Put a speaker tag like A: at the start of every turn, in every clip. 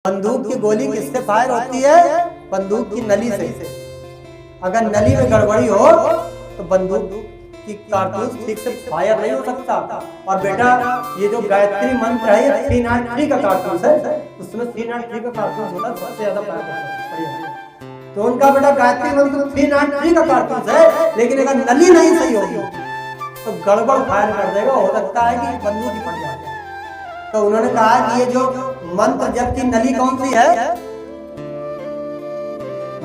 A: बंदूक की गोली किससे फायर होती है? बंदूक की नली से। अगर नली में गड़बड़ी हो तो बंदूक की कारतूस ठीक से फायर नहीं हो सकता। और बेटा ये जो गायत्री मंत्र है ये 393 का कारतूस है, उसमें 393 का कारतूस होता है, सबसे ज्यादा फायर होता है। तो उनका बेटा गायत्री मंत्र 393 का कारतूस है, लेकिन अगर नली नहीं सही होगी तो गड़बड़ फायर कर देगा, हो सकता है कि बंदूक ही फट जाए। तो उन्होंने कहा कि ये जो मंत्र जप की नली कौन सी है?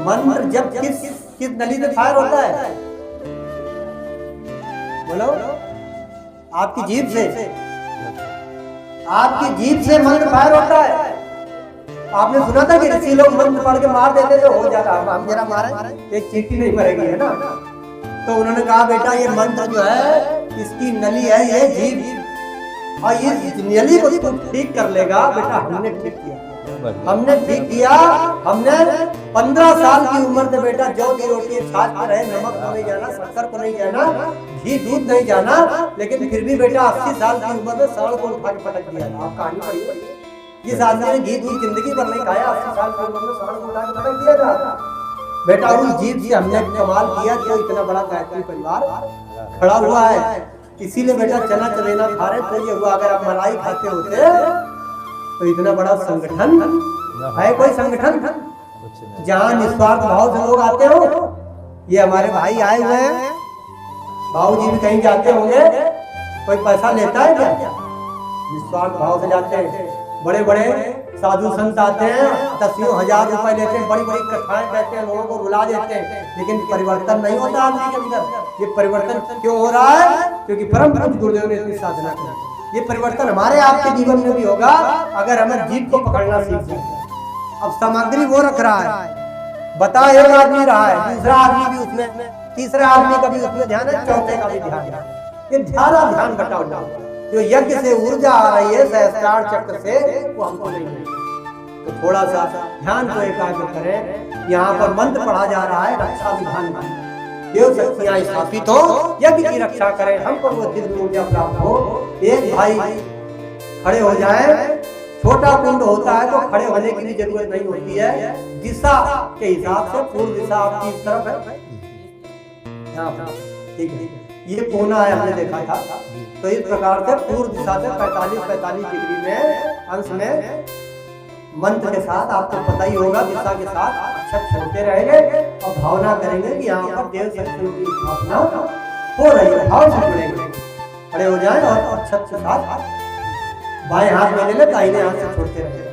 A: मंत्र जप किस नली से फायर होता है? बोलो। आपकी जीभ से। आपकी जीभ से मंत्र फायर होता है। आपने सुना था कि ऋषि लोग मंत्र पढ़ के मार देते थे, हो जाता है, हम जरा मारे एक चींटी नहीं मरेगी, है ना। तो उन्होंने कहा बेटा ये मंत्र जो है इसकी नली है ये जीभ, और ये नली को तुम ठीक कर लेगा। बेटा हमने ठीक किया, हमने ठीक किया। हमने 15 साल की उम्र से बेटा जौ की रोटी छाछ पर रहे, नमक को नहीं जाना, शक्कर को नहीं जाना, घी दूध नहीं जाना, लेकिन फिर भी बेटा 80 साल की उम्र में साड़ को उठा के पटक दिया। आप कहानी पढ़िए, जिस आदमी ने घी दूध जिंदगी भर नहीं खाया 80 साल की उम्र में साड़ को उठा के पटक दिया था। बेटा उस जीभ से हमने कमाल किया कि इतना बड़ा गायत्री परिवार खड़ा हुआ है। इसीलिए बेटा चना चलेना खा रहे तो ये हुआ। अगर आप मलाई खाते होते तो इतना बड़ा संगठन है, कोई संगठन जहाँ निस्वार्थ भाव से लोग आते हो। ये हमारे भाई आए हुए हैं, भाऊजी भी कहीं जाते होंगे, कोई पैसा लेता है क्या? निस्वार्थ भाव से जाते हैं। बड़े बड़े साधु संत आते हैं, 10,000 रुपए लेते हैं, बड़ी बड़ी कथाएं कहते हैं, लोगों को रुला देते हैं, लेकिन परिवर्तन नहीं होता आदमी के अंदर। ये परिवर्तन क्यों हो रहा है? क्योंकि परम पूज्य गुरुदेव ने इसकी साधना की। ये परिवर्तन हमारे आपके जीवन में भी होगा अगर हमें जीभ को पकड़ना सीख जाए। अब सामग्री वो रख रहा है, बता एक आदमी रहा है, दूसरा आदमी भी उसमें, तीसरा आदमी का भी उसमें ध्यान है, चौथे का भी ध्यान है। ये ध्यान बटा हुआ जो यज्ञ से ऊर्जा आ रही है सहस्त्रार चक्र से, वो हमको नहीं मिली। तो थोड़ा सा ध्यान को एकाग्र करें। यहाँ पर मंत्र पढ़ा जा रहा है, रक्षा विधान देव शक्तियां स्थापित हो, यज्ञ की रक्षा करें, हमको वो दिव्य ऊर्जा प्राप्त हो। एक भाई खड़े हो जाए, छोटा कुंड होता है तो खड़े होने की भी जरूरत नहीं होती है। दिशा के हिसाब से पूर्व दिशा आपकी इस तरफ है, ठीक है, ये कोना है, हमने देखा था। तो इस प्रकार से पूर्व दिशा से 45 डिग्री में अंश में मंत्र के साथ, आपको पता ही होगा, दिशा के साथ अक्षत छोड़ते रहेंगे और भावना करेंगे कि यहाँ पर देव शक्तियों की स्थापना हो रही है। भाव से जुड़ेंगे, खड़े हो जाए और अक्षत के साथ बाएं हाथ में ले ले, दाहिने हाथ से छोड़ते रहेंगे।